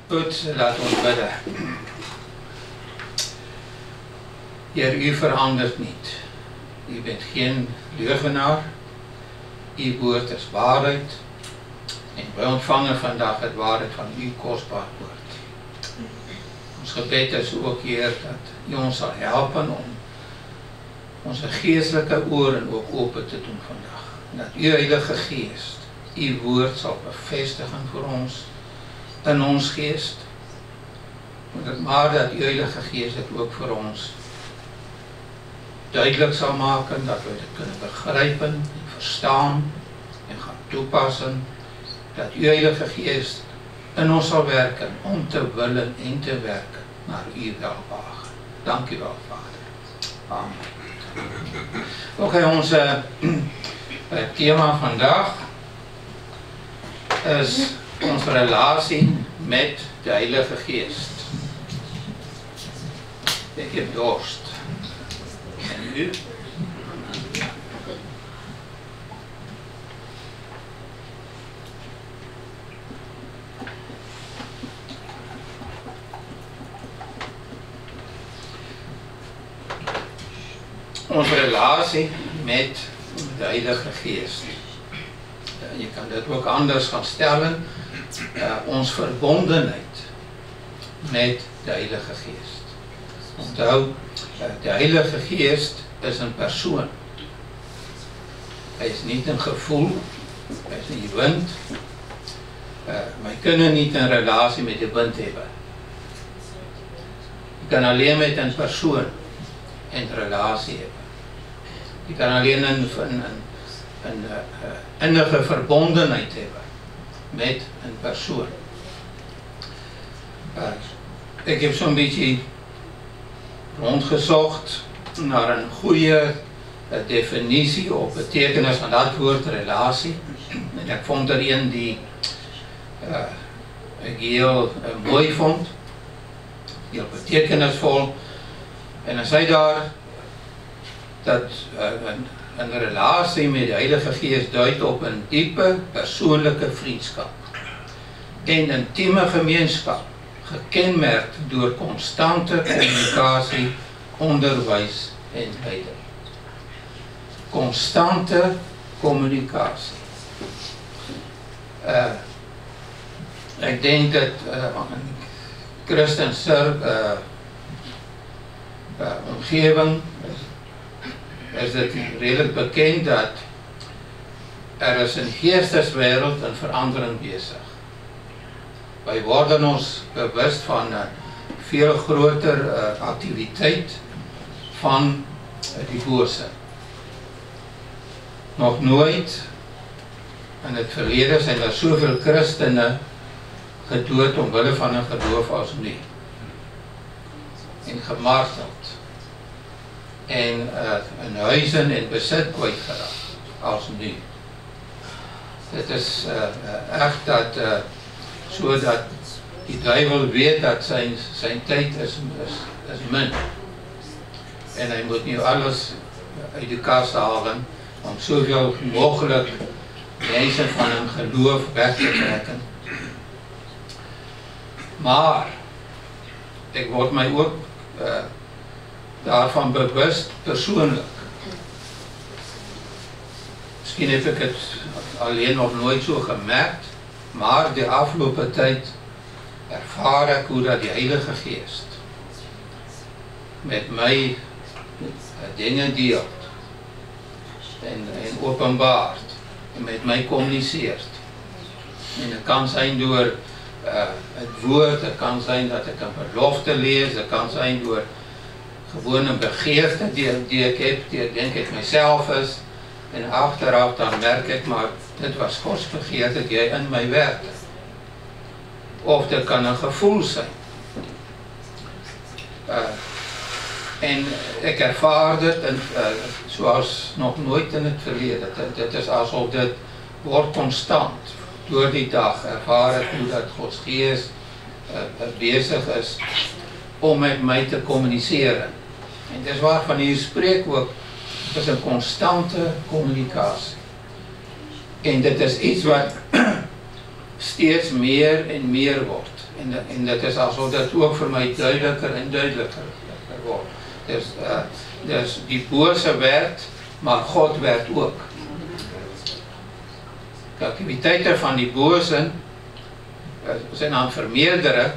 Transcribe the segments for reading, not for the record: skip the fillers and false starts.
Goed, laat ons bidde. Heer, u verandert niet. U bent geen leugenaar. Uw woord is waarheid. En wij ontvangen vandaag het waarheid van uw kostbaar woord. Ons gebed is ook, Heer, dat u ons zal helpen om onze geestelijke oren ook open te doen vandaag. En dat uw Heilige Geest uw woord zal bevestigen voor ons, in ons geest. Maar dat uw Heilige Geest het ook voor ons duidelijk zal maken, dat we het kunnen begrijpen en verstaan en gaan toepassen. Dat uw Heilige Geest in ons zal werken om te willen en te werken naar uw welbehagen. Dank u wel, Vader. Amen. Oké, onze thema vandaag is onze relatie met de Heilige Geest. Ik heb dorst. En u? Onze relatie met de Heilige Geest. Je kan dit ook anders gaan stellen. Ons verbondenheid met de Heilige Geest. Onthou, de Heilige Geest is een persoon. Hij is niet een gevoel. Hij is niet wind. Wij kunnen niet een relatie met de wind hebben. Je kan alleen met een persoon een relatie hebben. Je kan alleen een innige verbondenheid hebben met een persoon. Ik heb zo'n beetje rondgezocht naar een goede definitie of betekenis van dat woord relatie. En ik vond er een die ik heel mooi vond, heel betekenisvol. En dan zei daar dat een relatie met de Heilige Geest duidt op een diepe persoonlijke vriendschap en intieme gemeenschap, gekenmerkt door constante communicatie, onderwijs en leiding. Constante communicatie. Ik denk dat christense omgeving is het redelijk bekend dat er is in geesteswereld een verandering bezig. Wij worden ons bewust van een veel groter activiteit van die bose. Nog nooit in het verleden zijn er zoveel christenen gedood omwille van een geloof als nu. En gemarteld. En in huizen en bezit kwijtgeraakt als nu. Het is echt dat zodat die duivel weet dat zijn tijd is min. En hij moet nu alles uit de kast halen om zoveel mogelijk mensen van hun geloof weg te trekken. Maar ik word mij ook daarvan bewust persoonlijk. Misschien heb ik het alleen nog nooit zo gemerkt, maar de afgelopen tijd ervaar ik hoe dat die Heilige Geest met mij dingen deelt en openbaart en met mij communiceert. En het kan zijn door het woord, het kan zijn dat ik een belofte lees, het kan zijn door gewoon een begeerte die ik heb, die denk ik mezelf is. En achteraf dan merk ik, maar dit was Gods begeerte die in mij werkte. Of dat kan een gevoel zijn. En ik ervaar dit zoals nog nooit in het verleden. Het is alsof dit wordt constant. Door die dag ervaar ik hoe dat Gods Geest bezig is om met mij te communiceren. En dat is waarvan hier spreekt ook. Het is een constante communicatie. En dit is iets wat steeds meer en meer wordt. en dit is asof dit ook vir my duideliker en duideliker word. Dus die bose werk, maar God werk ook. Die aktiwiteite van die bose zijn aan vermeerderen,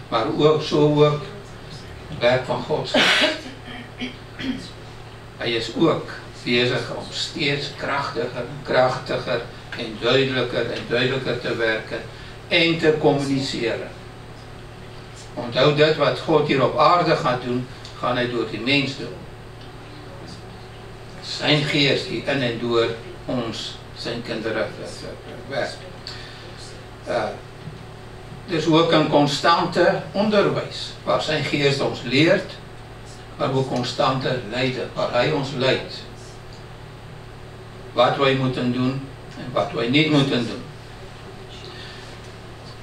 maar ook so ook werk van God. Hy is ook bezig om steeds krachtiger en duideliker te werken en te communiceren. Onthou dit wat God hier op aarde gaat doen, gaan hy door die mens doen. Zijn geest die in en door ons, zijn kinderen werk. Dus ook een constante onderwijs, waar zijn geest ons leert, maar ook constante leiden, waar hij ons leidt. Wat wij moeten doen en wat wij niet moeten doen.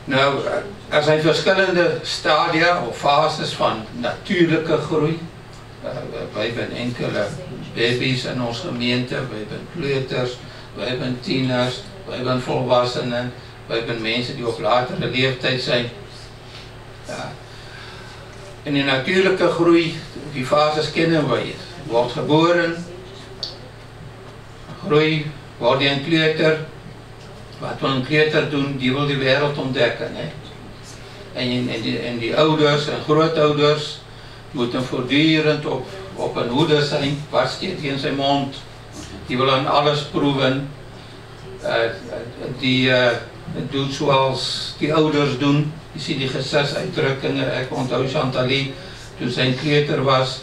Nou, er zijn verschillende stadia of fases van natuurlijke groei. Wij hebben enkele baby's in onze gemeente, wij hebben kleuters, wij hebben tieners, wij hebben volwassenen, wij hebben mensen die op latere leeftijd zijn. Ja. In de natuurlijke groei, die fases kennen wij. Je wordt geboren, groei, word je een kleuter. Wat wil een kleuter doen? Die wil de wereld ontdekken. Hè? En die ouders en grootouders moeten voortdurend op een hoede zijn. Wat steekt in zijn mond? Die willen alles proeven. Die doet zoals die ouders doen. Je ziet die gezichtsuitdrukkingen. Ik onthou Chantalie, toen zij een kleuter was.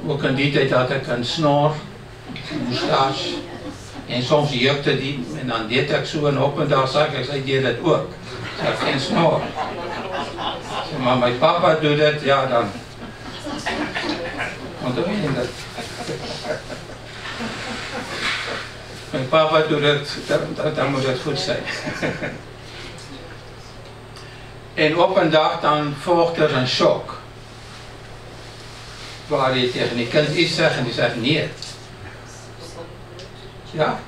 Ook in die tijd had ik een snor, een moustache. En soms jukte die en dan deed ik zo en op een dag zag ik, zij deed het ook. Ze had geen snor. Maar mijn papa doet het, ja dan. Want dan weet je dat. Mijn papa doet het, dan moet het goed zijn. En op een dag dan volgt er een shock. Waar je tegen die kind iets zegt en die zegt nee. Ja,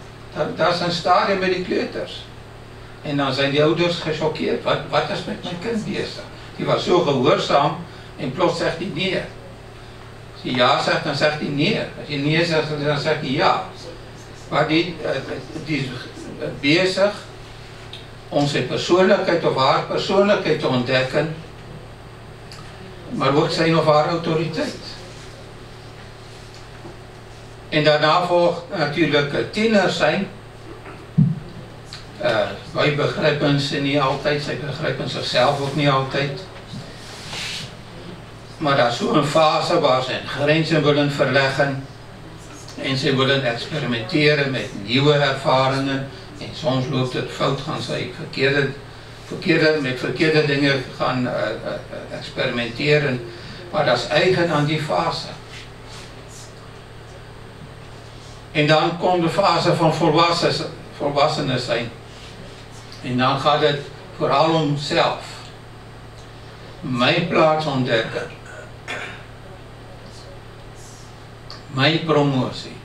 dat is een stadium met die kleuters. En dan zijn die ouders gechoqueerd. Wat is met mijn kind bezig? Die was zo gehoorzaam en plots zegt hij nee. Als hij ja zegt, dan zegt hij nee. Als hij nee zegt, dan zegt hij ja. Maar die is bezig om zijn persoonlijkheid of haar persoonlijkheid te ontdekken, maar ook zijn of haar autoriteit. En daarna volgt natuurlijk tieners zijn. Wij begrijpen ze niet altijd, zij begrijpen zichzelf ook niet altijd. Maar dat is zo'n fase waar ze grenzen willen verleggen. En ze willen experimenteren met nieuwe ervaringen. En soms loopt het fout, gaan zij met verkeerde dingen gaan experimenteren. Maar dat is eigen aan die fase. En dan komt de fase van volwassenen zijn. En dan gaat het vooral om zelf. Mijn plaats ontdekken. Mijn promotie.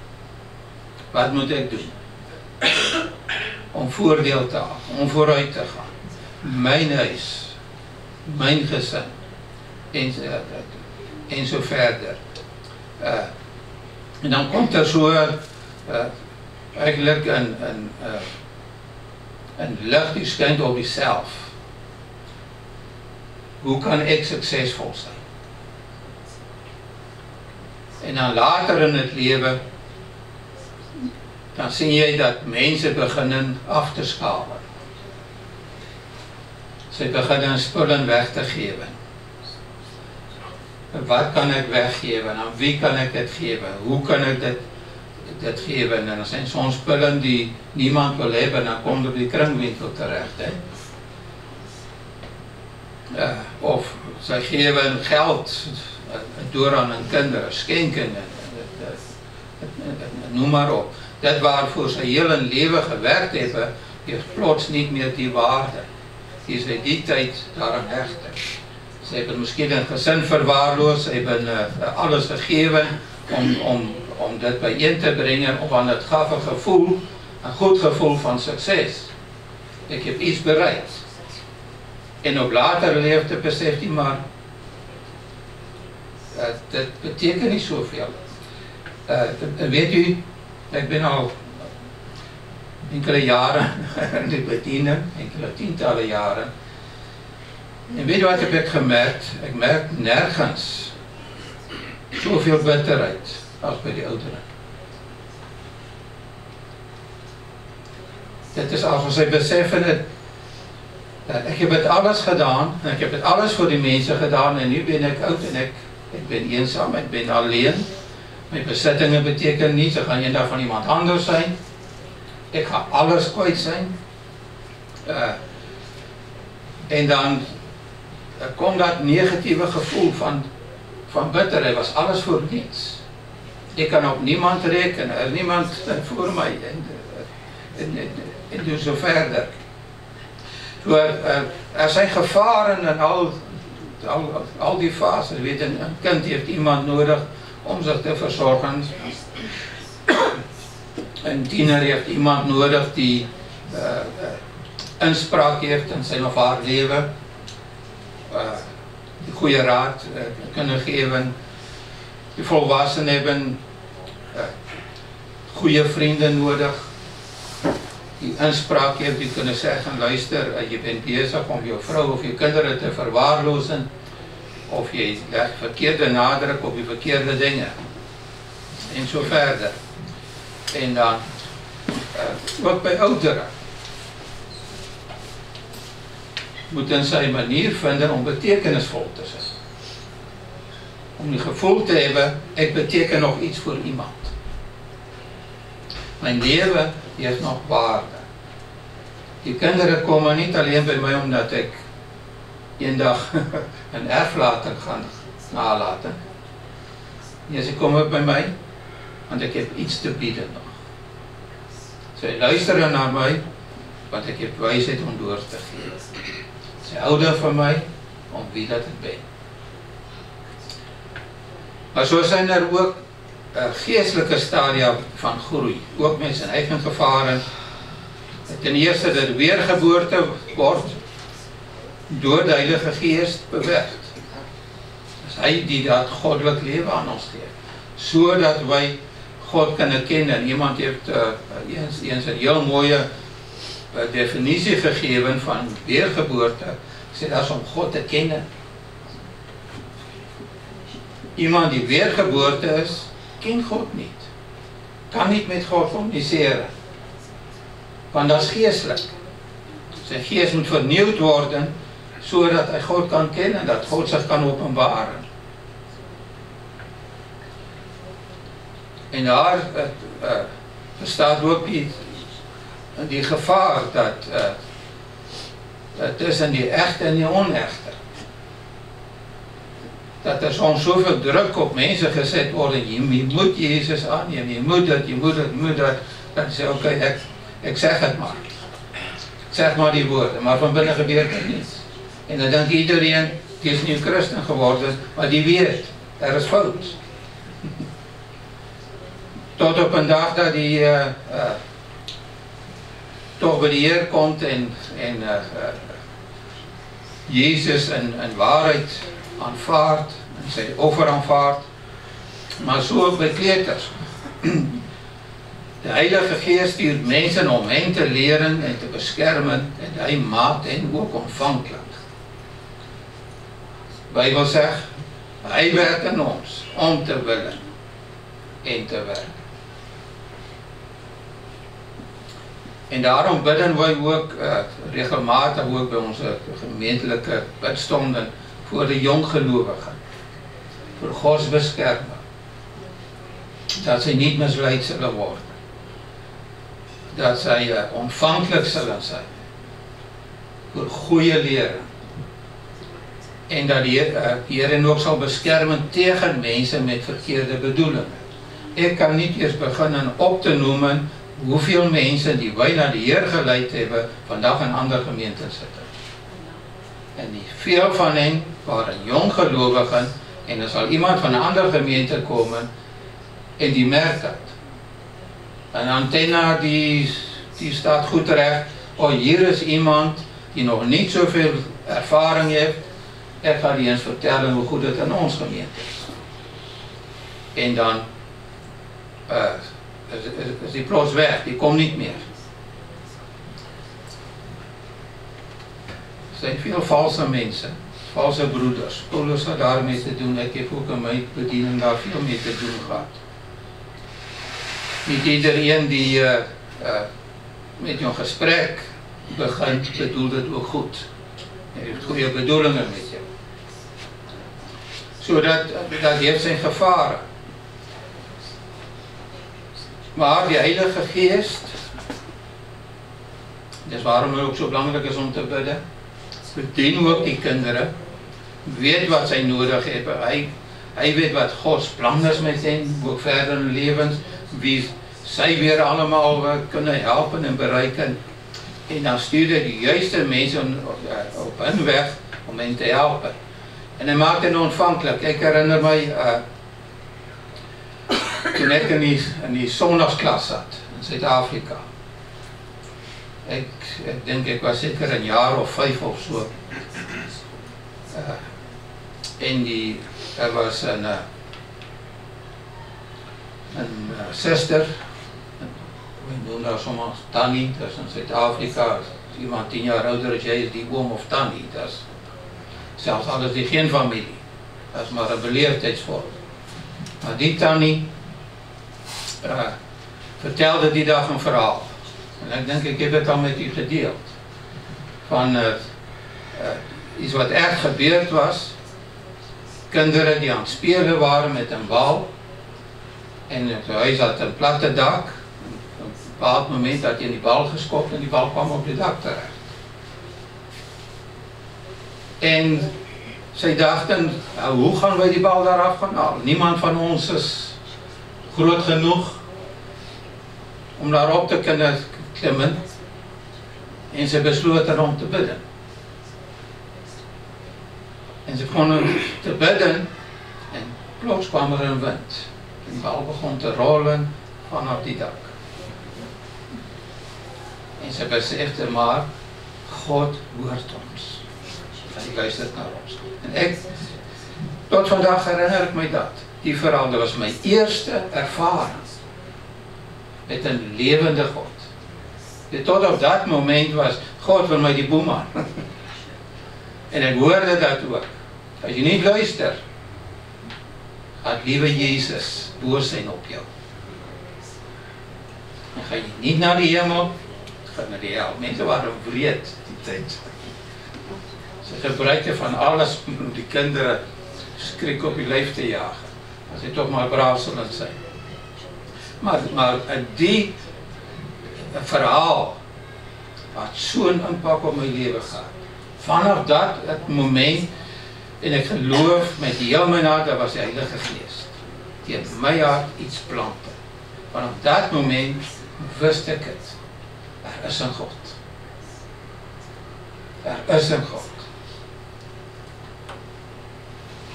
Wat moet ik doen? Om voordeel te halen, om vooruit te gaan. Mijn huis, mijn gezin, en zo verder. En dan komt er zo eigenlijk een licht die schijnt op jezelf. Hoe kan ik succesvol zijn? En dan later in het leven, dan zie je dat mensen beginnen af te schalen. Ze beginnen spullen weg te geven. Wat kan ik weggeven? Aan wie kan ik het geven? Hoe kan ik dit geven? En er zijn soms spullen die niemand wil hebben, dan komt op die kringwinkel terecht. Hè? Of zij geven geld door aan hun kinderen, schenken, noem maar op. Dat waarvoor ze heel hun leven gewerkt hebben, heeft plots niet meer die waarde die ze die tijd daaraan hechten. Ze hebben misschien een gezin verwaarloosd, ze hebben alles gegeven om dit bijeen te brengen, of aan het gaf een gevoel, een goed gevoel van succes. Ik heb iets bereikt. En op later leefte besef jy maar, dit beteken nie soveel. Weet u, ek ben al enkele jare in die bediening, enkele tientallen jare. En weet u wat heb ek gemerkt? Ek merk nergens soveel bitterheid as by die ouderen. Dit is as hy besef het, ek heb het alles gedaan, en ek heb het alles voor die mense gedaan, en nu ben ek oud, en ek ben eensaam, ek ben alleen, my besittingen beteken niets, ek gaan eendag van iemand anders zijn, ek ga alles kwijt zijn, en dan kom dat negatieve gevoel van bitterheid, was alles voor niets. Ek kan op niemand rekenen, er niemand voor my, en doe so verder. So, er zijn gevaren in al die fases, weet, een kind heeft iemand nodig om zich te verzorgen, een tiener heeft iemand nodig die inspraak heeft in zijn of haar leven, die goede raad kunnen geven, die volwassenen hebben goede vrienden nodig, die inspraak heeft, die kunnen zeggen, luister, je bent bezig om je vrouw of je kinderen te verwaarlozen, of je legt verkeerde nadruk op je verkeerde dingen, en zo verder. En dan, ook bij ouderen, moet in zijn manier vinden om betekenisvol te zijn. Om het gevoel te hebben, ik beteken nog iets voor iemand. Mijn leven heeft nog waarde. Die kinderen komen niet alleen bij mij omdat ik een dag een erflating ga nalaten. Nee, ze komen bij mij, want ik heb iets te bieden nog. Zij luisteren naar mij, want ik heb wijsheid om door te geven. Zij houden van mij, om wie dat ik ben. Maar zo zijn er ook geestelijke stadia van groei, ook met zijn eigen gevaren. Ten eerste dat weergeboorte wordt door de Heilige Geest bewerkt. Dat is hij die dat goddelijk leven aan ons geeft, zodat wij God kunnen kennen. Iemand heeft eens een heel mooie definitie gegeven van weergeboorte. Ik zeg, dat is om God te kennen. Iemand die weergeboorte is, kent God niet. Kan niet met God communiceren. Want dat is geestelijk. Zijn geest moet vernieuwd worden, zodat hij God kan kennen, dat God zich kan openbaren. En daar bestaat ook die gevaar dat tussen die echte en die onechte. Dat er soms zoveel druk op mensen gezet wordt, je moet Jezus aannemen, je moet dat. Dan zeg ik, oké, ik zeg het maar. Ik zeg maar die woorden, maar van binnen gebeurt het niet. En dan denkt iedereen, die is nu christen geworden, maar die weet, er is fout. Tot op een dag dat hij toch bij de Heer komt en Jezus een waarheid aanvaardt, en zij overaanvaardt, maar zo ook bij kleuters. De Heilige Geest stuurt mensen om hen te leren en te beschermen, en hij maakt hen ook ontvankelijk. De Bijbel zegt, hij werkt in ons om te willen en te werken. En daarom bidden wij ook regelmatig ook bij onze gemeentelijke bidstonden voor de jonggelovigen, voor Gods bescherming, dat zij niet misleid zullen worden, dat zij ontvankelijk zullen zijn voor goede leren, en dat hierin ook zal beschermen tegen mensen met verkeerde bedoelingen. Ik kan niet eerst beginnen op te noemen hoeveel mensen die wij naar de Heer geleid hebben, vandaag in andere gemeenten zitten. En die veel van hen waren jonggelovigen, en er zal iemand van een andere gemeente komen en die merkt dat. Een antenne die staat goed terecht, oh hier is iemand die nog niet zoveel ervaring heeft. Ek gaan die eens vertel hoe goed dit in ons gemeente is. En dan is die plots weg, die kom niet meer. Er zijn veel valse mensen, valse broeders. Paulus had daarmee te doen, ek heb ook in my bediening daar veel mee te doen gehad. Niet iedereen die met jou gesprek begint, bedoel dit ook goed. Hy heeft goeie bedoelingen met jou. So dat heeft zijn gevaren. Maar die Heilige Geest, dis waarom het ook so belangrik is om te bidden, bedien ook die kinderen, weet wat sy nodig hebben, hy weet wat Gods plan is met hen, ook verder in lewens, wie sy weer allemaal kunnen helpen en bereiken, en dan stuur hy die juiste mensen op hun weg om hen te helpen. En hy maak hen ontvankelijk. Ek herinner my, toen ek in die sondagsklas zat, in Suid-Afrika. Ek denk ek was zeker een jaar of 5 of so. En er was een sister, we noem daar soms Tannie, dat is in Suid-Afrika, iemand 10 jaar ouder as jy is die oom of Tannie, dat is selfs al is die geen familie, dat is maar een beleefdheidsvorm. Maar die Tannie vertelde die dag een verhaal. En ek denk, ek heb het al met u gedeeld. Van iets wat echt gebeurd was. Kinderen die aan het spelen waren met een bal. En het huis had een platte dak. Op een bepaald moment had je die bal geskopt en die bal kwam op het dak terecht. En zij dachten, nou, hoe gaan wij die bal daar af gaan halen? Niemand van ons is groot genoeg om daarop te kunnen klimmen. En ze besloten om te bidden. En ze begonnen te bidden en plots kwam er een wind. De bal begon te rollen vanaf die dak. En ze beseften maar, God hoort ons. Hij luistert naar ons. En ik, tot vandaag herinner ik mij dat. Die verhaal, dat was mijn eerste ervaring met een levende God. Tot op dat moment was, God wil mij die boem aan. En ik hoorde dat ook. Als je niet luistert, gaat lieve Jezus boos zijn op jou. Dan ga je niet naar de hemel, ga naar de hel. Mensen waren wreed die tijd. Ze gebruikten van alles om die kinderen schrik op je lijf te jagen. Als ze toch maar braaf zullen zijn. Maar die verhaal had zo'n impact op mijn leven gehad. Vanaf dat het moment, en ik geloof met heel mijn hart, dat was de Heilige Geest. Die in mijn hart iets plantte. Vanaf dat moment wist ik het. Er is een God. Er is een God.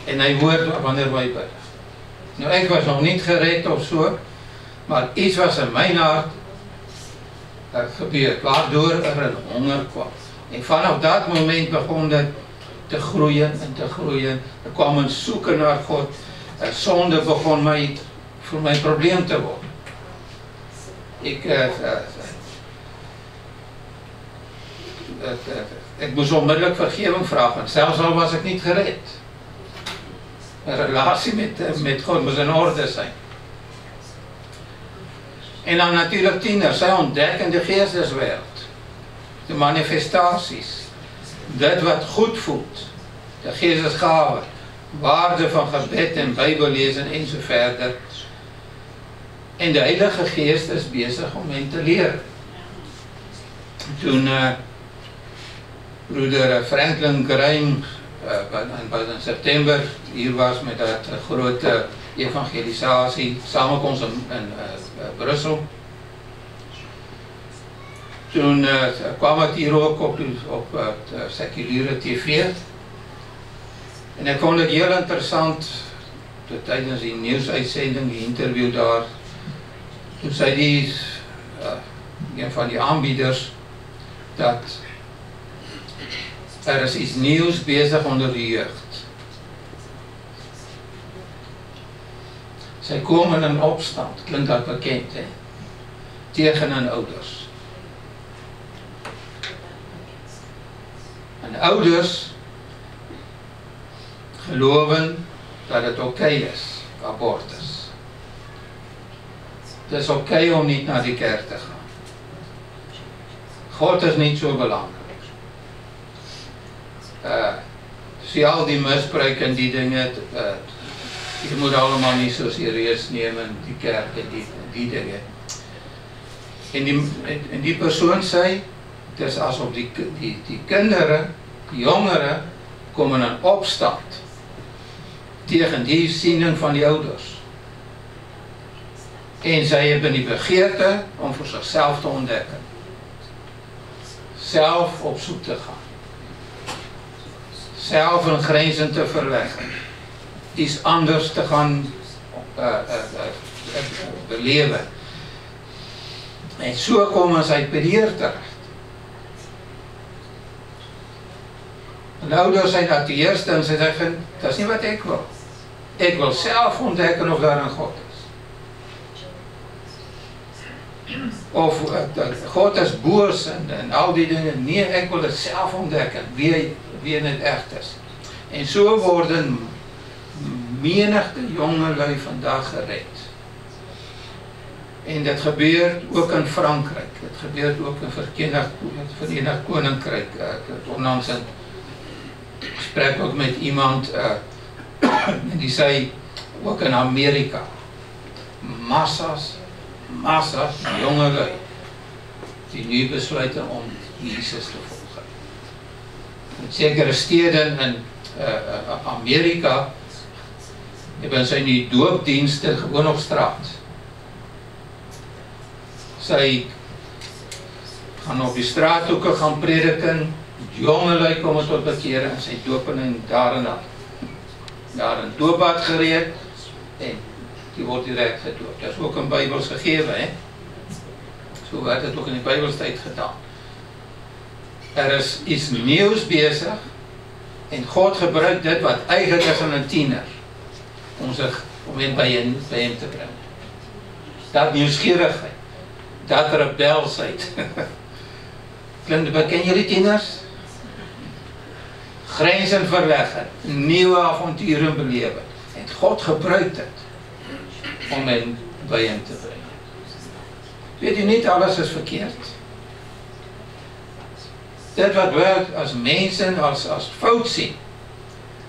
En hij hoort wanneer wij bidden. Nou, ik was nog niet gereed of zo, maar iets was in mijn hart gebeurd, waardoor er een honger kwam. En vanaf dat moment begon het te groeien en te groeien. Er kwam een zoeken naar God. Zonde begon voor mijn probleem te worden. Ik moest onmiddellijk vergeving vragen, zelfs al was ik niet gereed. Een relatie met God moest in orde zijn. En dan natuurlijk tieners, zij ontdekken de geesteswereld. De manifestaties. Dat wat goed voelt. De geestesgaven. Waarde van gebed en bijbellezen enzovoort. En de Heilige Geest is bezig om hen te leren. Toen broeder Franklin Graham in september hier was met dat grote evangelisatie samenkomst in Brussel. Toen kwam het hier ook op seculiere tv. En ik vond het heel interessant, tijdens die nieuwsuitzending, die interview daar. Toen zei een van die aanbieders dat is iets nieuws bezig onder die jeugd. Sy kom in 'n opstand, klink dat bekend, hè? Tegen hun ouders. En ouders geloven dat het oké is, abortus. Het is oké om niet naar die kerk te gaan. God is niet zo belangrijk. Zie al die misbruik en die dingen, je moet allemaal niet zo serieus nemen, die kerk en die dingen. En die persoon zei, het is alsof die kinderen, die jongeren, komen in opstand tegen die siening van die ouders. En zij hebben die begeerte om voor zichzelf te ontdekken. Zelf op zoek te gaan. Zelf hun grenzen te verleggen. Iets anders te gaan beleven. En zo komen zij per hier terecht. En ouders zijn dat de eerste en ze zeggen, dat is niet wat ik wil. Ik wil zelf ontdekken of daar een God is. Of God is boos en al die dingen. Nee, ik wil het zelf ontdekken, wie het echt is. En zo worden menigte jongelui vandaag gered. En dat gebeurt ook in Frankrijk. Het gebeurt ook in het Verenigd Koninkrijk. Onlangs een gesprek ook met iemand en die zei ook in Amerika. Massa's jongelui die nu besluiten om Jezus te volgen. In zekere steden in Amerika hebben zij nu doopdiensten gewoon op straat. Zij gaan op die straathoeken gaan prediken, jongelui komen tot bekeren en zij dopen en daar een doopbad gereed en die wordt direct gedoopt. Dat is ook een Bijbels gegeven, hè? Zo werd het ook in de Bijbelstijd gedaan. Er is iets nieuws bezig en God gebruikt dit wat eigenlijk is aan een tiener om hem bij hem te brengen. Dat nieuwsgierigheid, dat rebelsheid. Ken jullie tieners? Grenzen verleggen, nieuwe avonturen beleven. En God gebruikt het om hen bij hem te brengen. Weet u niet, alles is verkeerd. Dit wat wij als mensen als fout zien,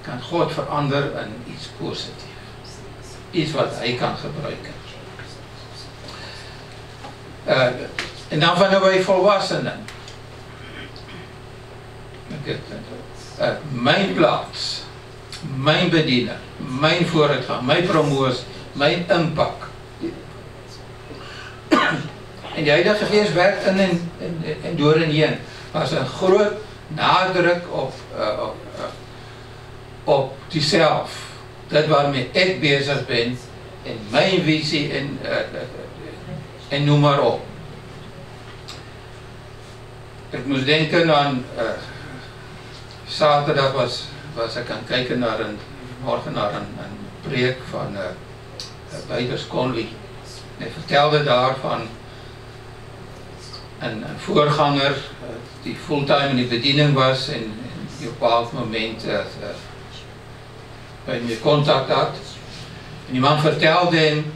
kan God veranderen in iets positiefs. Iets wat hij kan gebruiken. En dan van wij volwassenen. Mijn plaats, mijn bediening, mijn vooruitgang, mijn promotie, mijn impact. En die Heilige Geest werkt en door en heen. Maar er is een groot nadruk op diezelf. Dat waarmee ik bezig ben. En mijn visie en noem maar op. Ik moest denken aan zaterdag was ik aan het kijken morgen naar een preek van Peter Conley. Hij vertelde daarvan een voorganger die fulltime in de bediening was en die op een bepaald moment bij me contact had. En die man vertelde hem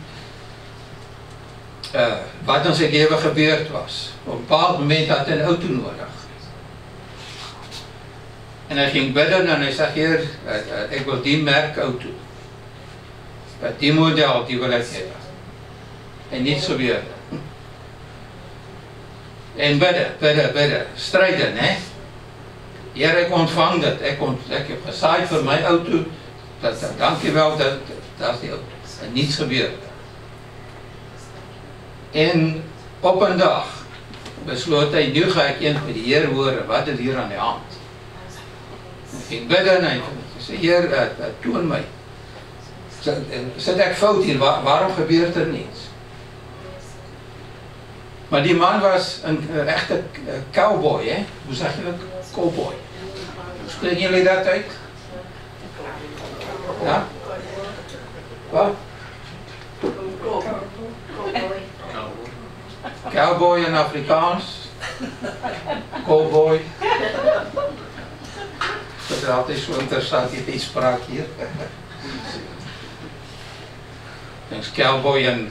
wat in zijn leven gebeurd was. Op een bepaald moment had hij een auto nodig. En hij ging bidden en hij zei, Heer, ik wil die merk auto. Die model, die wil ik hebben. En niets gebeurde. En bidden, strijden, hè. Heer, ik ontvang dat. Ik heb gezaaid voor mijn auto. Dankjewel, dat is die auto. En niets gebeurde. En op een dag besloot hij, nu ga ik eens bij de Heer horen, wat is hier aan de hand? Hij ging bidden en hij zei, Heer, toon mij. Zit ik fout hier, waarom gebeurt er niets? Maar die man was een echte cowboy, hè? Hoe zeg je dat? Cowboy. Krijg jullie dat uit? Ja? Wat? Cowboy in Afrikaans. Cowboy. Dat is altijd zo interessant, die uitspraak hier. Dus cowboy en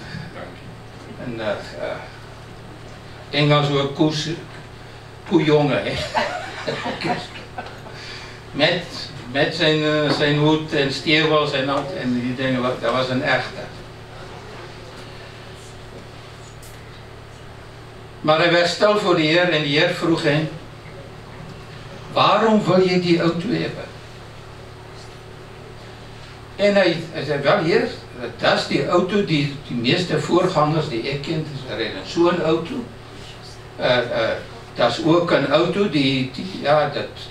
Engels ook koejongen. Met zijn hoed en steerwals en die dingen, dat was een echte. Maar hij werd stil voor de Heer en de Heer vroeg hem: waarom wil je die auto hebben? En hij zei: wel Heer, dat is die auto die meeste voorgangers die ik ken, er is zo'n auto. Dat is ook een auto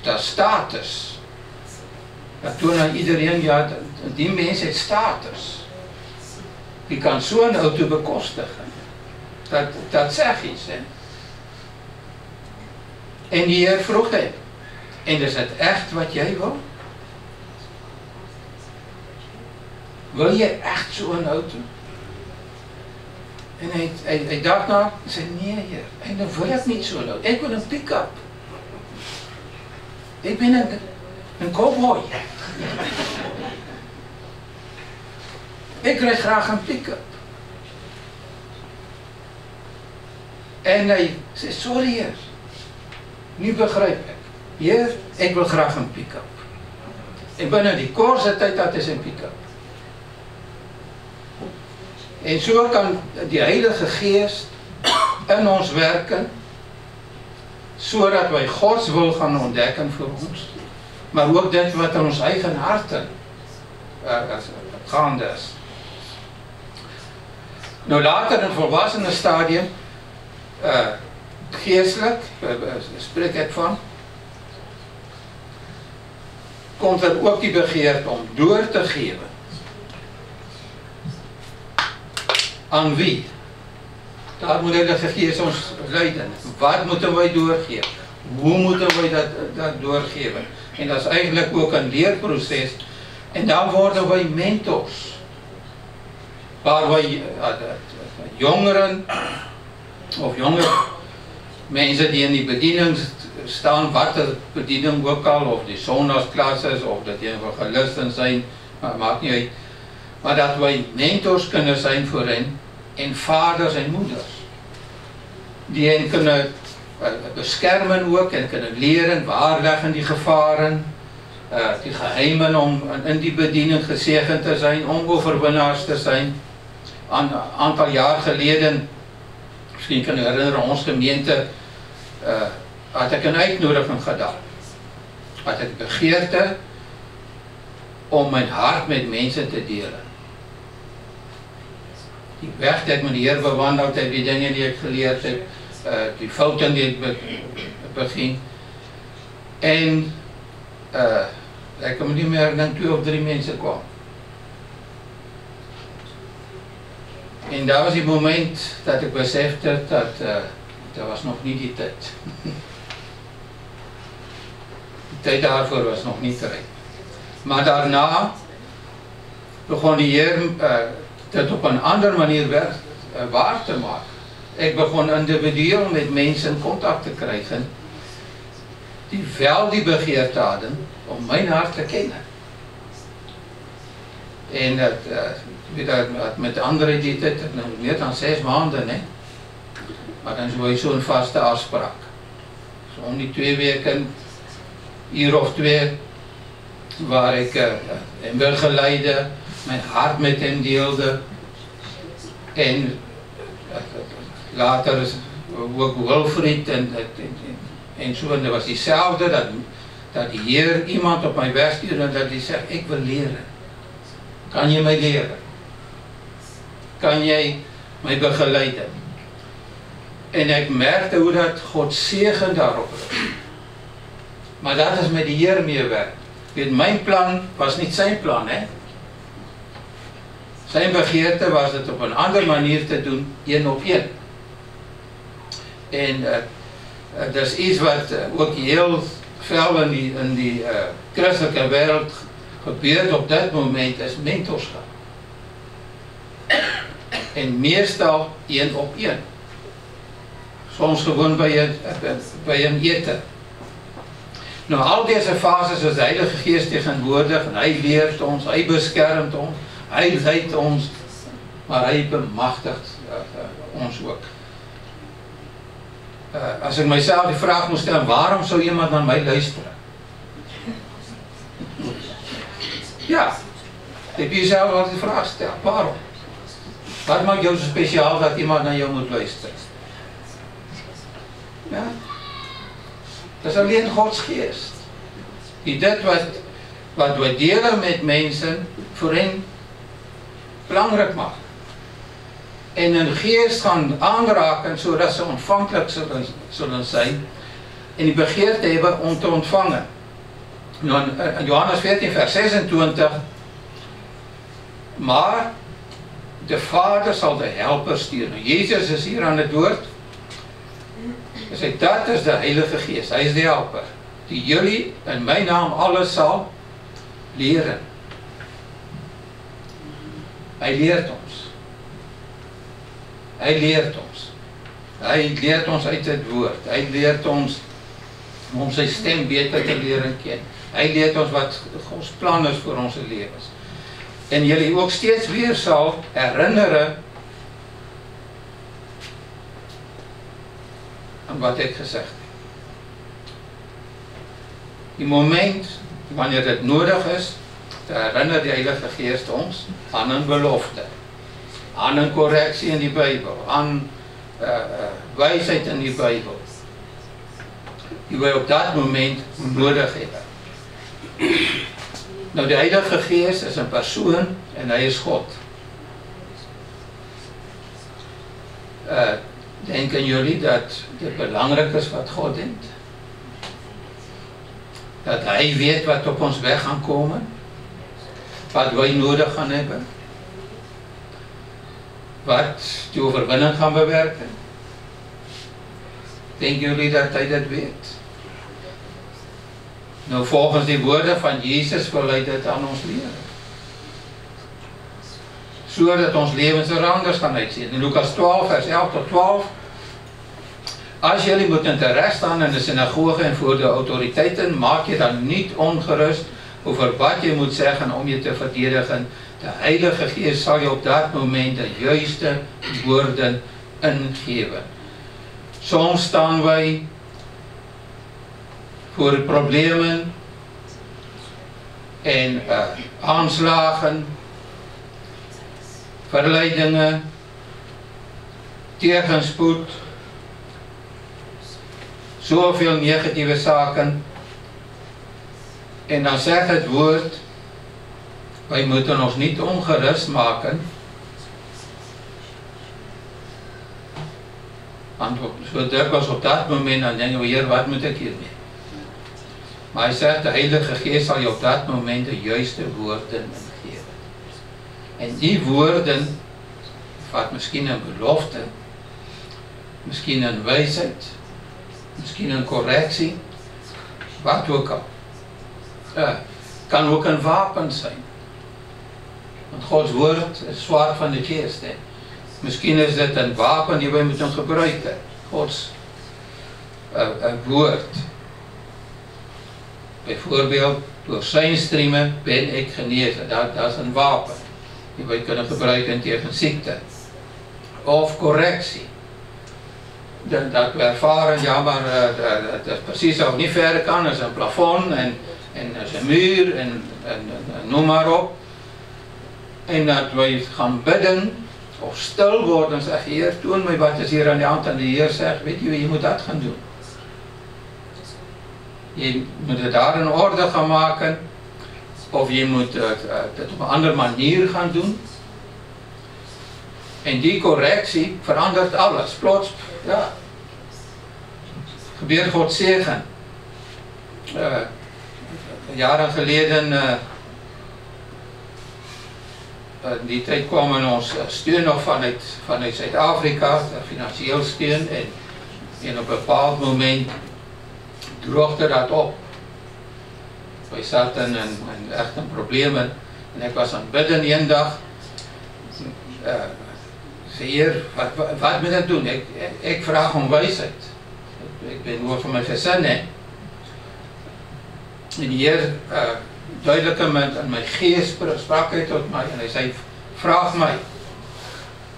dat is status. Dat toon aan iedereen, ja, die mens heeft status. Die kan zo'n auto bekostigen. Dat zegt iets, hè. En die Heer vroeg hem: en is het echt wat jij wil? Wil je echt zo'n auto? En hij dacht na, en zei: nee Heer, en dan wil ik niet zo'n auto. Ik wil een pick-up. Ik ben een cowboy. Ik krijg graag een pick-up. En hij zei: sorry Heer, nu begrijp ik. Heer, ik wil graag een pick-up. En binnen die korte tijd, dat is een pick-up. En zo kan die Heilige Geest in ons werken, zodat wij Gods wil gaan ontdekken voor ons, maar ook dit wat in ons eigen harten gaande is. Nou later in het volwassene stadium, geestelijk, spreek ik van, komt er ook die begeerte om door te geven. Aan wie? Daar moet de Heilige Geest ons leiden. Wat moeten wij doorgeven? Hoe moeten wij dat doorgeven? En dat is eigenlijk ook een leerproces. En dan worden wij mentors. Waar wij jongeren of jonge mensen die in die bediening staan, wat de bediening ook al, of die zondagsklasses, of dat die evangelisten zijn, maar maakt niet uit. Maar dat wij mentors kunnen zijn voor hen, en vaders en moeders. Die hen kunnen beschermen ook, en kunnen leren, waar liggen die gevaren, die geheimen om in die bediening gezegend te zijn, om overwinnaars te zijn. Een aantal jaar geleden, misschien kan je herinneren, ons gemeente, had ik een uitnodiging gedaan. Had ik begeerte om mijn hart met mensen te delen. Die weg die ik met de Heer bewandeld heb, die dingen die ik geleerd heb, die fouten die ik beging. En ik kan me niet meer dan 2 of 3 mensen kwamen. En dat was die moment dat ik besefte dat was nog niet die tijd. De tijd daarvoor was nog niet rijp. Maar daarna begon de Heer het op een andere manier waar te maken. Ik begon individueel met mensen in contact te krijgen die wel die begeerte hadden om mijn hart te kennen. En dat met anderen die dit meer dan 6 maanden, hè. Maar dan is wel zo'n vaste afspraak. Zo om die 2 weken, hier of 2, waar ik hem begeleidde, mijn hart met hem deelde. En later ook Wilfried en zo. En dat was diezelfde, dat die Heer iemand op mijn weg stuurde en dat hij zegt: ik wil leren. Kan je mij leren? Kan jij mij begeleiden? En ik merkte hoe dat God zegen daarop was. Maar dat is met de Heer meer werk. Mijn plan was niet zijn plan, hè. Zijn begeerte was het op een andere manier te doen, 1 op 1. En dat is iets wat ook heel vel in die christelike wêreld gebeur op dit moment is mentorskap. En meestal 1 op 1. Soms gewoon by 'n ete. Nou al deze fases is die Heilige Gees teenwoordig en hy leer ons, hy beskerm ons, hy lei ons, maar hy bemagtigt ons ook. As ek myself die vraag moet stel, waarom sou iemand na my luister? Ja, ek moet jouself wel die vraag stel, waarom? Wat maak jou so spesiaal dat iemand na jou moet luister? Ja, dat is alleen Gods Geest. Die dit wat we delen met mense vir hen belangrik maak. En hun geest gaan aanraken sodat ze ontvankelijk zullen zijn en die begeerte hebben om te ontvangen. Nou, in Johannes 14 vers 26, maar de Vader zal de helper sturen. Jezus is hier aan het woord. Hij zegt, dat is de Heilige Geest, hij is de helper, die jullie in mijn naam alles zal leren. Hij leert ons. Hy leert ons. Hy leert ons uit het woord. Hy leert ons om sy stem beter te leren ken. Hy leert ons wat Gods plan is vir ons lewens. En jullie ook steeds weer sal herinneren aan wat ek gezegd heb. Die moment wanneer dit nodig is, te herinner die Heilige Geest ons aan een belofte. Aan een correctie in die Bijbel, aan wijsheid in die Bijbel, die wij op dat moment nodig hebben. Nou, de Heilige Geest is een persoon en hij is God. Denken jullie dat dit belangrijk is wat God denkt? Dat hij weet wat op ons weg gaan komen? Wat wij nodig gaan hebben? Wat die overwinning gaan bewerken? Denken jullie dat hij dat weet? Nou, volgens die woorden van Jezus wil hij dit aan ons leren. Zodat ons levens er anders gaan uitzien. In Lucas 12 vers 11 tot 12. Als jullie moeten terecht staan in de synagoge en voor de autoriteiten, maak je dan niet ongerust over wat je moet zeggen om je te verdedigen. De Heilige Geest zal je op dat moment de juiste woorden ingeven. Soms staan wij voor problemen en aanslagen, verleidingen, tegenspoed, zoveel negatieve zaken. En dan zegt het woord, wij moeten ons niet ongerust maken, want zo dikwijls op dat moment dan denken we, Heer, wat moet ik hiermee? Maar hij zegt, de Heilige Geest zal je op dat moment de juiste woorden geven. En die woorden, vat misschien een belofte, misschien een wijsheid, misschien een correctie, wat ook al. Kan ook een wapen zijn. Want Gods woord is zwaard van de geest. Hè. Misschien is dit een wapen die wij moeten gebruiken. Gods woord. Bijvoorbeeld, door zijn striemen ben ik genezen. Dat is een wapen die wij kunnen gebruiken tegen ziekte. Of correctie. Dat we ervaren, ja, maar het is precies of niet verder kan. Er is een plafond en er is een muur en noem maar op. En dat wij gaan bidden of stil worden en zeggen, Heer, toon mij wat is hier aan de hand. En de Heer zegt, weet je moet dat gaan doen. Je moet het daar in orde gaan maken. Of je moet het op een andere manier gaan doen. En die correctie verandert alles. Plots, ja. Gebeurt Gods zegen. Jaren geleden, die tijd kwam ons steun nog vanuit Zuid-Afrika, financieel steun. En op een bepaald moment droogde dat op. Hy sat in echt een probleem en ek was aan bidden een dag, sê Heer, wat moet ek doen? Ek vraag om wysheid. Ek ben oor van my gesin, hè. En die Heer duidelik in my gees sprak hy tot my en hy sê, vraag my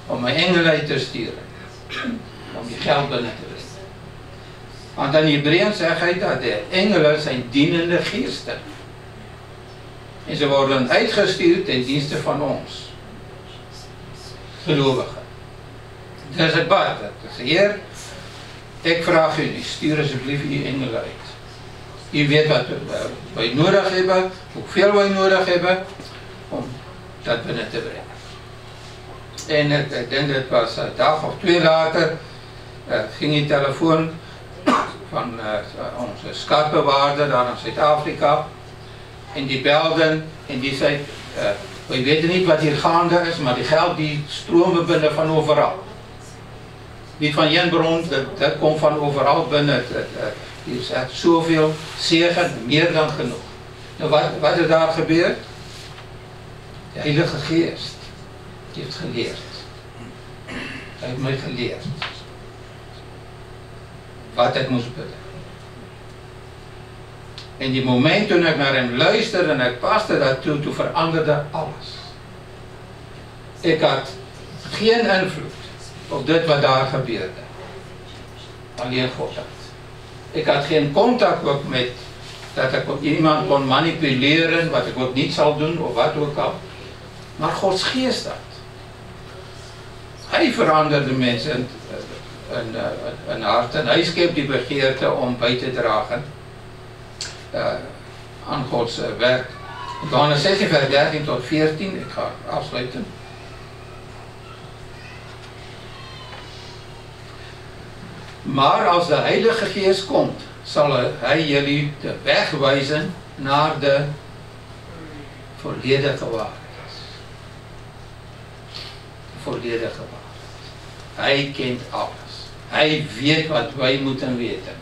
om my engel uit te stuur om die geld binne te bring. Want in Hebreërs sê hy dat die engele zijn dienende geeste en ze worden uitgestuurd ten dienste van ons gelowigen. Dis het bad, dit is Heer, ek vraag u, stuur asseblief u engele uit. U weet wat wij nodig hebben, hoeveel wij nodig hebben om dat binnen te brengen. En ek dink dit was 'n dag of 2 later, ging die telefoon van onze skatbewaarder daar in Suid-Afrika en die belden en die zei, wij weten niet wat hier gaande is, maar die geld die stromen binnen van overal. Niet van één bron, dat komt van overal binnen. Hier is echt zoveel zegen, meer dan genoeg. Nou, wat is daar gebeurd? De Heilige Geest heeft geleerd. Hij heeft mij geleerd wat ik moest bidden. En die moment toen ik naar hem luisterde en ik paste daartoe, toen veranderde alles. Ik had geen invloed op dit wat daar gebeurde. Alleen God had. Ik had geen contact ook met dat ik ook iemand kon manipuleren, wat ik ook niet zal doen of wat ook al. Maar Gods Geest had. Hij veranderde mensen in hart en hij skep die begeerte om bij te dragen aan Gods werk. Johannes 16 vers 13 tot 14, ik ga afsluiten. Maar als de Heilige Geest komt, zal hij jullie de weg wijzen naar de volledige waarheid. De volledige waarheid. Hij kent alles. Hij weet wat wij moeten weten.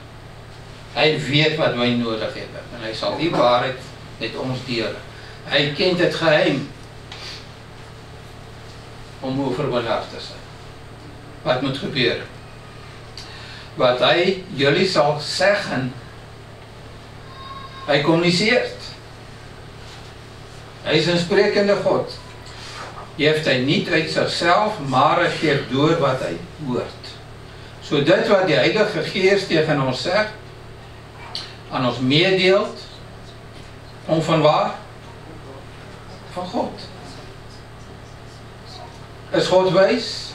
Hij weet wat wij nodig hebben. En hij zal die waarheid met ons delen. Hij kent het geheim om overwinnaar te zijn. Wat moet gebeuren? Wat hij jullie zal zeggen. Hij communiceert. Hij is een sprekende God. Die heeft hij niet uit zichzelf, maar hij geeft door wat hij hoort. So dit wat die Heilige Geest tegen ons zegt, aan ons meedeelt, om van waar? Van God. Is God wijs?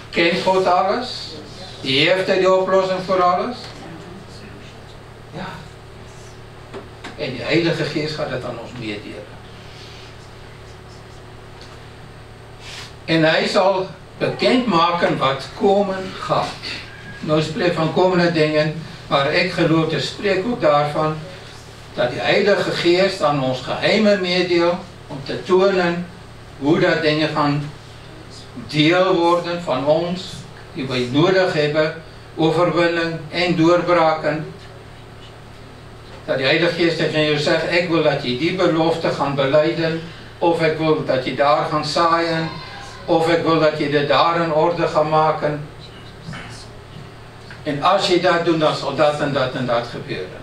Kent God alles? Heeft hij de oplossing voor alles? Ja. En die Heilige Geest gaat het aan ons meedelen. En hij zal bekendmaken wat komen gaat. Nou spreek van komende dingen, maar ik geloof te spreek ook daarvan dat die Heilige Geest aan ons geheimen meedeelt om te tonen hoe dat dingen gaan deel worden van ons die wij nodig hebben, overwinning en doorbraken. Dat die Heilige Geest tegen jou zegt, ik wil dat je die belofte gaan belijden, of ik wil dat je daar gaan zaaien, of ik wil dat je dit daar in orde gaat maken. En als je dat doet, dan zal dat en dat en dat gebeuren.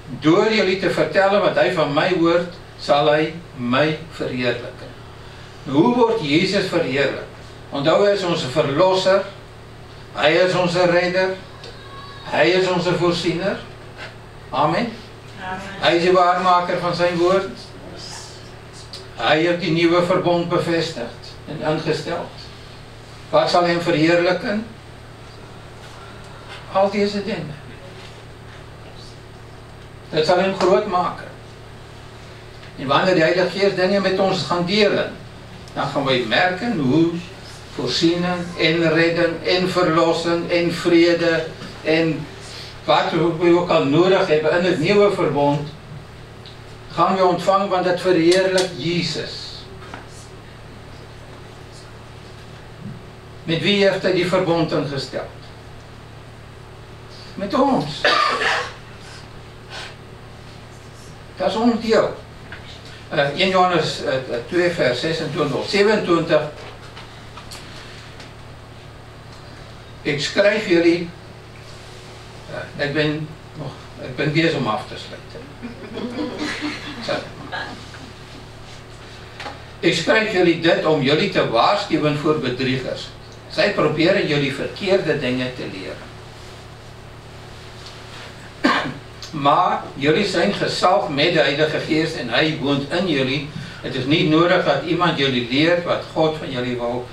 Door jullie te vertellen wat hij van mij hoort, zal hij mij verheerlijken. Hoe wordt Jezus verheerlijkt? Onthou, hij is onze verlosser, hij is onze redder, hij is onze voorziener. Amen. Amen. Hij is de waarmaker van zijn woord. Hij heeft die nieuwe verbond bevestigd en ingesteld. Wat zal hem verheerlijken? Al deze dingen. Dat zal hem groot maken. En wanneer de Heilige Geest dingen met ons gaan delen, dan gaan wij merken hoe voorzien en redden en verlossen en vrede en wat we ook al nodig hebben in het nieuwe verbond, gaan we ontvangen, want het verheerlijkt Jezus. Met wie heeft hij die verbond ingesteld? met ons. Dat is ondeel. 1 Johannes 2 vers 26 of 27. Ek skryf jullie, ek ben bezig om af te sluiten. Ek skryf jullie dit om jullie te waarskuwen voor bedriegers. Sy probeer jullie verkeerde dinge te leer. Maar jullie zijn gezalfd met de Heilige Geest en Hij woont in jullie. Het is niet nodig dat iemand jullie leert wat God van jullie wil.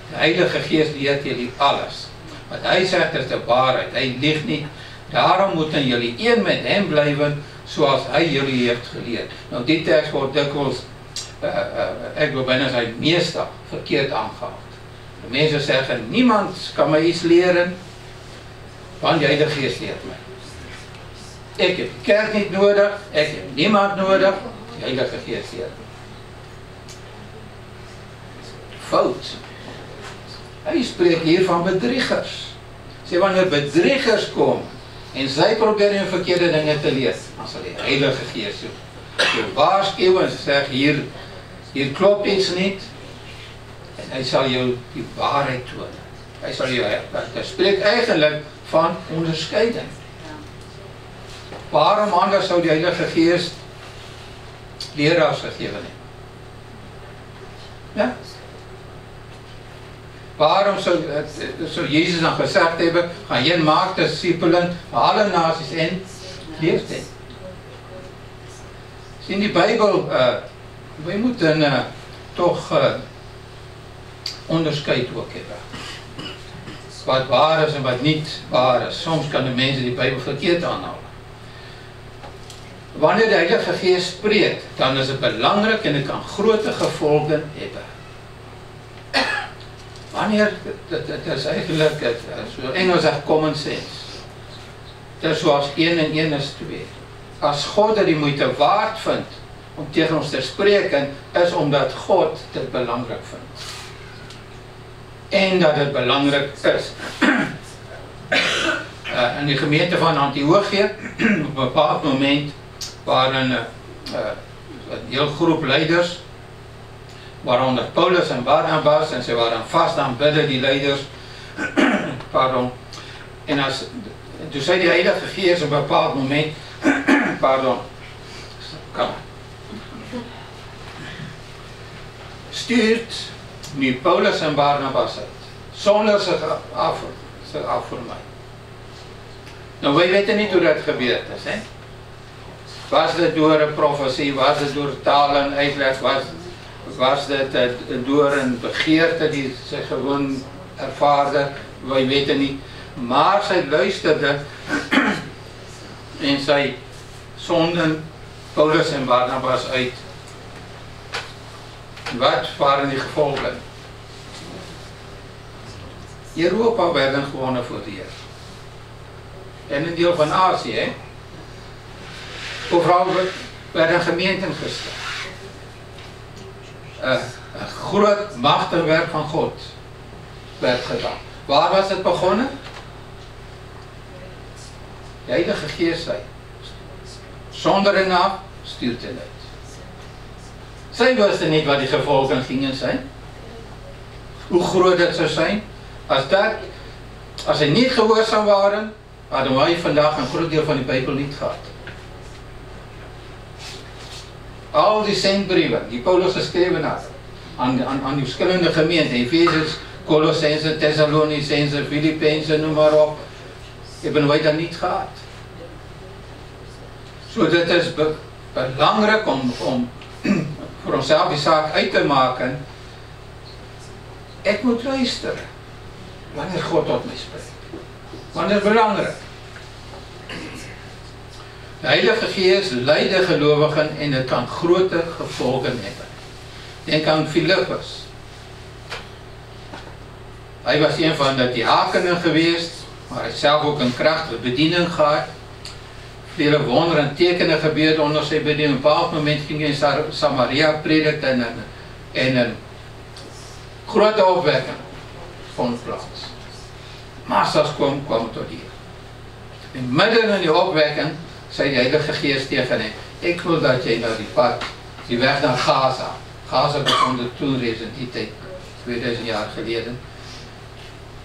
De Heilige Geest leert jullie alles. Wat Hij zegt is de waarheid. Hij liegt niet. Daarom moeten jullie één met Hem blijven zoals Hij jullie heeft geleerd. Nou die tekst wordt dikwijls, ik wil bijna zeggen, meestal verkeerd aangehaald. De mensen zeggen, niemand kan mij iets leren, want de Heilige Geest leert mij. Ik heb de kerk niet nodig, ik heb niemand nodig, de Heilige Geest leert mij. Fout. Hij spreekt hier van bedriegers. Sê wanneer bedriegers komen en zij proberen hun verkeerde dingen te leren, dan zal de Heilige Geest je waarschuwen en ze zeggen hier klopt iets niet. En hij zal je die waarheid tonen. Hij zal je, dat spreekt eigenlijk van onderscheiding. Waarom anders zou de Heilige Geest leraars gegeven hebben? Ja? Waarom zou Jezus dan gezegd hebben, ga je maak discipelen van alle naties en leert hen. In die Bijbel, wij moeten toch onderscheid ook hebben. Wat waar is en wat niet waar is. Soms kan de mensen die Bijbel verkeerd aanhouden. Wanneer de Heilige Geest spreekt, dan is het belangrijk en het kan grote gevolgen hebben. Wanneer, het is eigenlijk, zoals Engels zegt, common sense. Het is zoals 1 en 1 is 2. Als God het die moeite waard vindt om tegen ons te spreken, is omdat God het belangrijk vindt. En dat het belangrijk is. In de gemeente van Antiochië, op een bepaald moment, waren een heel groep leiders, waaronder Paulus en Barnabas, en ze waren vast aan bidden, die leiders. Pardon. En toen zei de Heilige Geest op een bepaald moment, pardon, stuurt nu Paulus en Barnabas uit, zonder zich af voor mij. Nou, wij weten niet hoe dat gebeurd is, hè? Was dit door een profetie, was dit door talen, uitleg, was dit door een begeerte die ze gewoon ervaarde, wij weten niet. Maar zij luisterde en zij zonden Paulus en Barnabas uit. Wat waren die gevolgen? Europa werden gewonnen voor de Heer. En een deel van Azië, hè? Overal werden gemeenten gestart. Een groot machtenwerk van God werd gedaan. Waar was het begonnen? De Heilige Geest zei, zonder een naam stuurt hij uit. Zij wisten niet wat die gevolgen gingen zijn. Hoe groot het zou zijn. Als ze niet gehoorzaam waren, hadden wij vandaag een groot deel van de Bijbel niet gehad. Al die zendbrieven die Paulus geschreven had aan die verschillende gemeenten, Efesiërs, Colossense, Thessalonicense, Filippense, noem maar op, hebben wij dat niet gehad. So dit is belangrijk om voor onszelf die zaak uit te maken. Ik moet luisteren wanneer God tot mij spreekt. Want het is belangrijk. De Heilige Geest leidt de gelovigen en het kan grote gevolgen hebben. Denk aan Filippus. Hij was een van de diakenen geweest, maar hij zelf ook een krachtige bediening gehad. Vele wonderen en tekenen gebeurden onder zijn bediening. Op een bepaald moment ging hij in Samaria prediken en een grote opwekking vond plaats. Massa's kwamen tot hier. En midden in die opwekking sê die Heilige Gees tegen hem, ek wil dat jy na die pad, die weg naar Gaza. Gaza begon er toen reeds in die tijd, 2000 jaar geleden.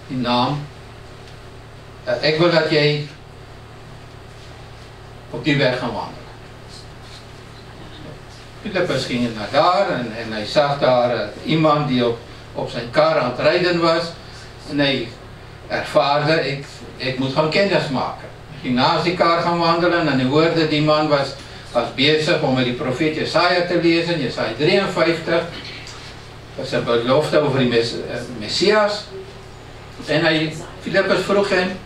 Die naam. Ek wil dat jy op die weg gaan wandelen. Philippus ging naar daar en hij zag daar iemand die op zijn kar aan het rijden was. En hij ervaarde, ik moet gaan kennis maken. Hij ging naast die kar gaan wandelen en hij hoorde die man was bezig om met die profeet Jesaja te lezen. Jesaja 53. Dat is een belofte over die Messias. En Philippus vroeg hem,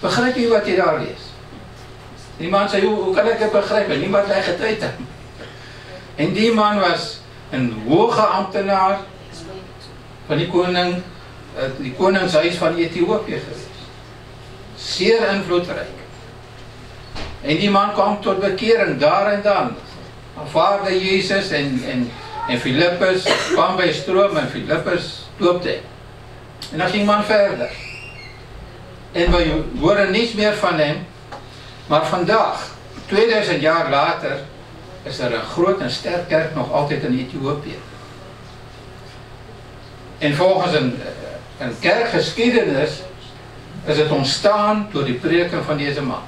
begrijp je wat je daar leest? Die man zei, hoe kan ik het begrijpen? Niemand legt het uit hem. En die man was een hoge ambtenaar van die koningshuis van Ethiopië geweest. Zeer invloedrijk. En die man kwam tot bekering daar en dan. Aanvaarde Jezus en Philippus kwam bij stroom en Philippus doopte hem. En dan ging man verder. En we horen niets meer van hem. Maar vandaag, 2000 jaar later, is er een groot en sterk kerk nog altijd in Ethiopië. En volgens een kerkgeschiedenis is het ontstaan door die preken van deze man.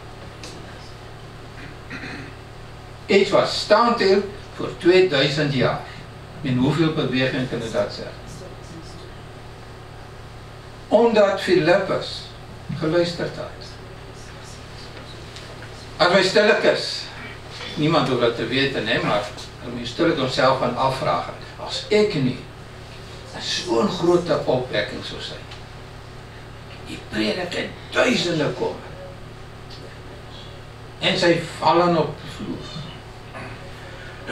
Iets wat stand hield voor 2000 jaar. In hoeveel bewegingen kunnen dat zeggen? Omdat Philippus geluisterd had. Als wij stilletjes, niemand hoeft dat te weten, hè, maar als we stilletjes onszelf gaan afvragen, als ik nu zo'n grote opwekking zou zijn, die prediken duizenden komen, en zij vallen op de vloer,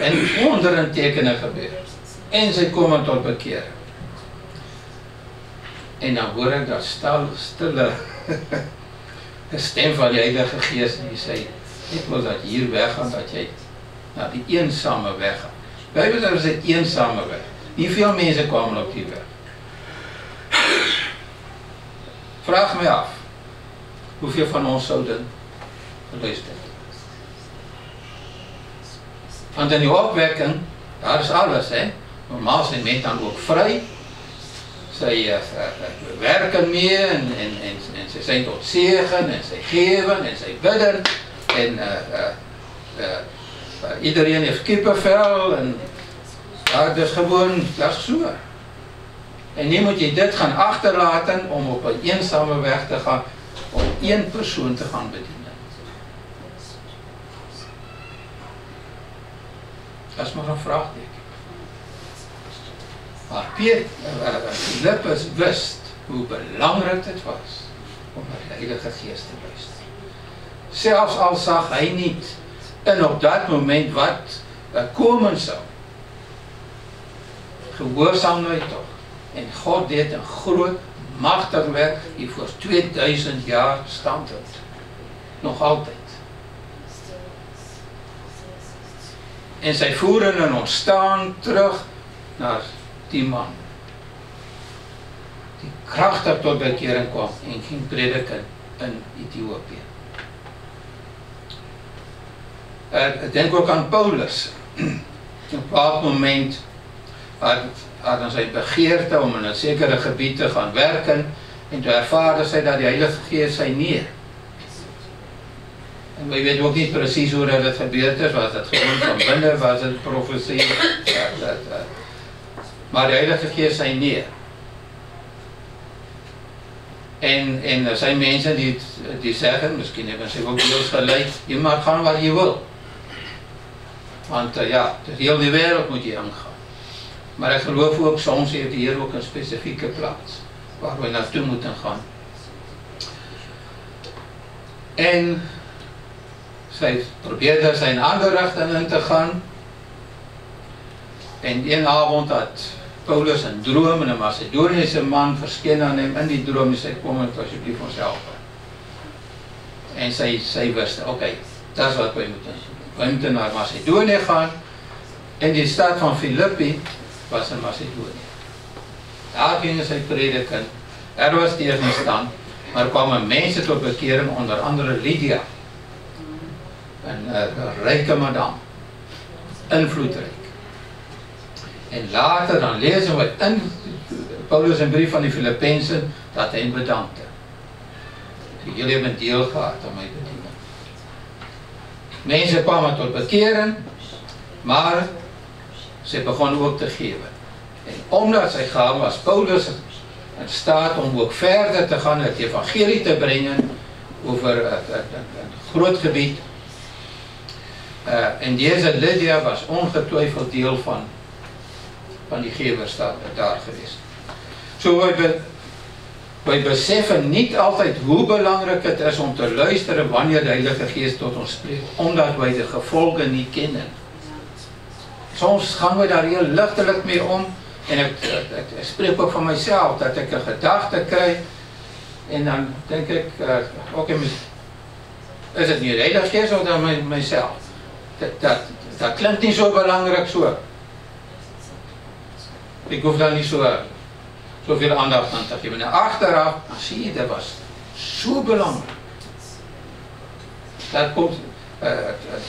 en wonderen tekenen gebeuren, en zij komen tot bekeren. En dan hoor ik dat stille stem van die Heilige Geest die zei, ik wil dat je hier weggaan, dat jij naar die eenzame weg gaat. Wij weten dat is een eenzame weg. Niet veel mensen kwamen op die weg. Vraag mij af, hoeveel van ons zouden geluisterd? Want in die opwekking, daar is alles, hè. Normaal zijn mensen dan ook vrij. Zij werken meer en ze zijn tot zegen en zij geven en zij bidden en iedereen heeft kippenvel en ja, dus gewoon, dat is zo. En nu moet je dit gaan achterlaten om op een eenzame weg te gaan, om één persoon te gaan bedienen. Dat is maar een vraagteken. Maar Philippus wist hoe belangrijk het was om naar de Heilige Geest te luisteren. Zelfs al zag hij niet en op dat moment wat komen zou. Gehoorzaam hij toch. En God deed een groot, machtig werk die voor 2000 jaar stand hield. Nog altijd. En zij voeren een ontstaan terug naar die man. Die krachtig tot bekering kwam en ging prediken in Ethiopië. Ik denk ook aan Paulus. Op een bepaald moment had hij zijn begeerte om in een zekere gebied te gaan werken. En toen ervaarde zij dat de Heilige Geest zei neer. En we weten ook niet precies hoe dat gebeurd is. Was het gewoon van binnen, was het profetie. Maar de Heilige Geest zei neer. En er zijn mensen die zeggen, misschien hebben ze ook deels gelijk, je mag gaan waar je wil. Want ja, dus heel de wereld moet je aangaan. Maar ik geloof ook, soms heeft hier ook een specifieke plaats waar we naartoe moeten gaan. En zij probeerde zijn andere richting in te gaan. En een avond had Paulus een droom en een Macedonische man verscheen aan hem in die droom en zei, kom het alsjeblieft ons helpen. En zij wisten, oké, dat is wat wij moeten doen. Wij moeten naar Macedonië gaan. En die stad van Filippi was in Macedonië. Daar gingen zij prediken. Er was tegenstand. maar kwam mense tot bekering, onder andere Lydia, een ryke madam, invloedryk. En later dan lezen we in Paulus in brief van die Filippense dat hy bedankte. Jullie hebben deel gehad aan my bediening. Mense kwamen tot bekering, maar sy begon ook te gewe. En omdat sy gawe was, Paulus in staat om ook verder te gaan, het evangelie te brengen over een groot gebied. En deze Lydia was ongetwijfeld deel van die gewers daar geweest. So wij beseffen niet altijd hoe belangrijk het is om te luisteren wanneer de Heilige Geest tot ons spreekt, omdat wij de gevolgen niet kennen. Soms gaan we daar heel lichtelijk mee om, en ik spreek ook van mezelf, dat ik een gedachte krijg, en dan denk ik, oké, is het niet de Heilige Geest of dan mijzelf? Dat klinkt niet zo belangrijk zo. Ik hoef daar niet zoveel aandacht aan te geven. En achteraf, dan zie je, dat was zo belangrijk.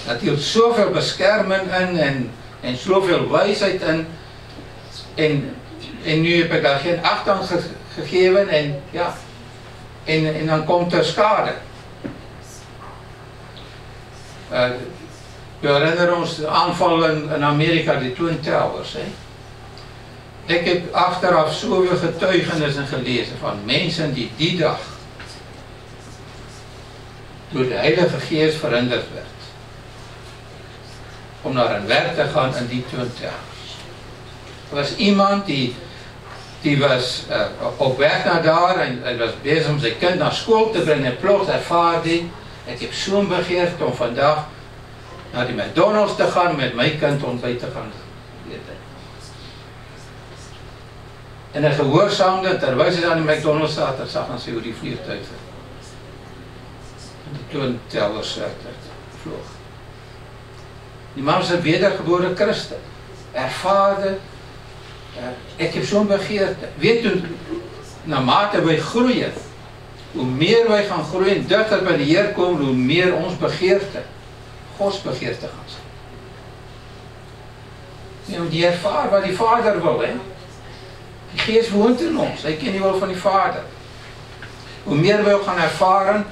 Dat hield zoveel bescherming in en zoveel wijsheid in. En nu heb ik daar geen acht aan gegeven en ja, en dan komt er schade. We herinneren ons de aanval in Amerika, de Twin Towers. Ik heb achteraf zoveel getuigenissen gelezen van mensen die dag door de Heilige Geest verhinderd werd om naar een werk te gaan in die Twin Towers. Er was iemand die was op weg naar daar en hij was bezig om zijn kind naar school te brengen en plots ervaarde hij, ik heb zo'n begeerte om vandaag naar die McDonald's te gaan, met mijn kind ontbijt te gaan eten. En hij gehoorzaamde, terwijl ze aan de McDonald's zaten, zag hij hoe die vliegtuigen de Twin Towers vloog. Die man is een wedergeboren christen, ervaarde, ik heb zo'n begeerte. Weet u, naarmate wij groeien, hoe meer wij gaan groeien, dichter bij de Heer komen, hoe meer ons begeerte, Gods begeerte gaan zijn. Die ervaart wat die Vader wil, hè. Die Geest woont in ons, hij kent die wil van die Vader. Hoe meer wij gaan ervaren,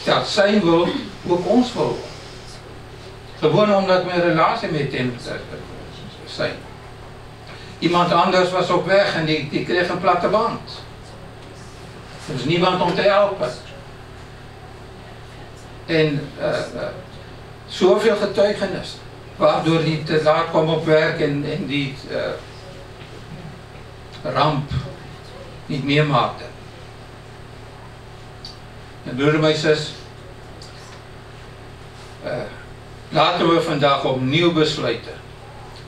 dat zijn wil ook ons wil. Gewoon omdat we een relatie met hem zijn. Iemand anders was op weg en die kreeg een platte band. Er is niemand om te helpen. En zoveel getuigenis, waardoor hij te laat kwam op werk en die ramp niet meer maakte. En broeder en zus, laten we vandaag opnieuw besluiten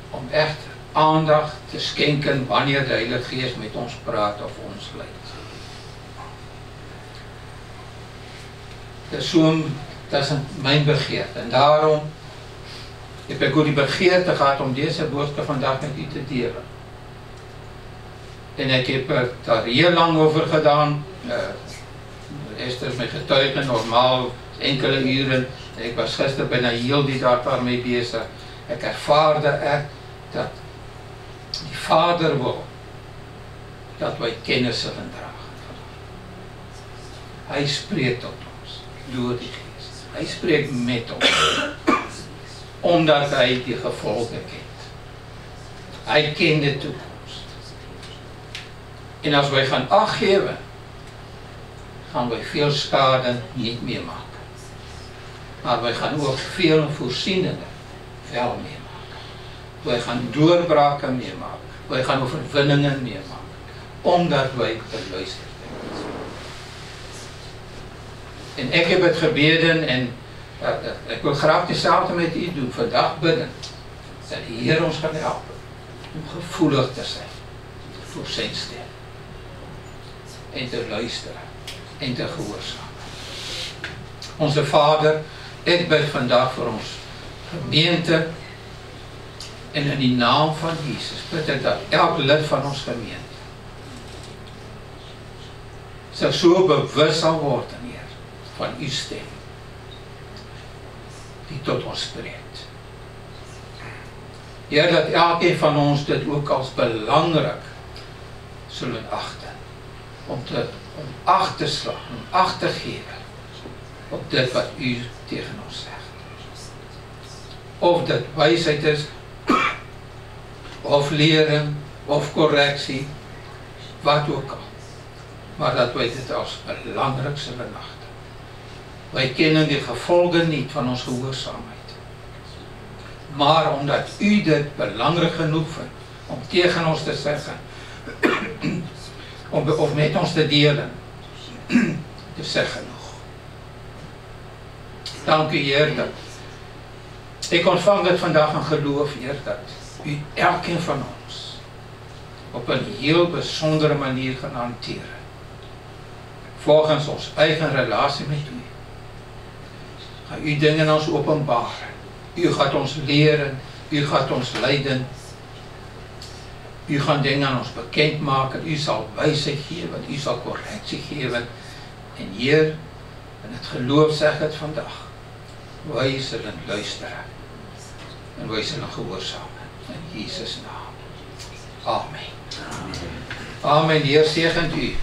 om echt aandacht te schenken wanneer de Heilige Geest met ons praat of ons leidt. Dat is mijn begeerte en daarom heb ik ook die begeerte gehad om deze boodschap vandaag met u te delen. En ik heb er daar heel lang over gedaan. Esther is mijn getuige, normaal enkele uren. Ik was gisteren bijna heel die dag daarmee bezig. Ik ervaarde echt dat die Vader wil dat wij kennis zullen dragen. Hij spreekt tot ons door die Geest. Hij spreekt met ons. Omdat hij die gevolgen kent. Hij kent de toekomst. En als wij gaan acht geven, gaan wij veel schade niet meer maken. Maar wij gaan ook veel voorzienender wel meemaken. Wij gaan doorbraken meemaken. Wij gaan overwinningen meemaken. Omdat wij geluisterd hebben. En ik heb het gebeden en ik wil graag hetzelfde met u doen. Vandaag bidden. Dat de Heer ons gaat helpen. Om gevoelig te zijn. Voor zijn stem. En te luisteren. En te gehoorzamen. Onze Vader, ik bid vandaag voor ons gemeente. En in die naam van Jezus bid ik dat elk lid van ons gemeente sal so bewus sal word, Heer, van u stem, die tot ons spreek. Heer, dat elkeen van ons dit ook als belangrik zullen achten, om ag te slaan, om ag te gee op dit wat u tegen ons sê. Of dit wysheid is, of lering, of korreksie, wat ook al. Maar dat wij dit als belangrijk zullen achten. Wij kennen die gevolgen niet van ons gehoorzaamheid. Maar omdat u dit belangrijk genoeg vindt, om tegen ons te zeggen, of met ons te delen, te zeggen nog. Dank u, Heer, dat ik ontvang dit vandaag in geloof, Heer, dat u elkeen van ons op een heel bijzondere manier gaan hanteren. Volgens ons eigen relatie met u. Ga u dingen aan ons openbaren. U gaat ons leren, u gaat ons leiden. U gaat dingen aan ons bekendmaken, u zal wijsheid geven, u zal correctie geven. En Heer, in het geloof zeg het vandaag, wij zullen luisteren. En wij zullen gehoorzamen. In Jezus' naam. Amen. Amen. Heer zegent u.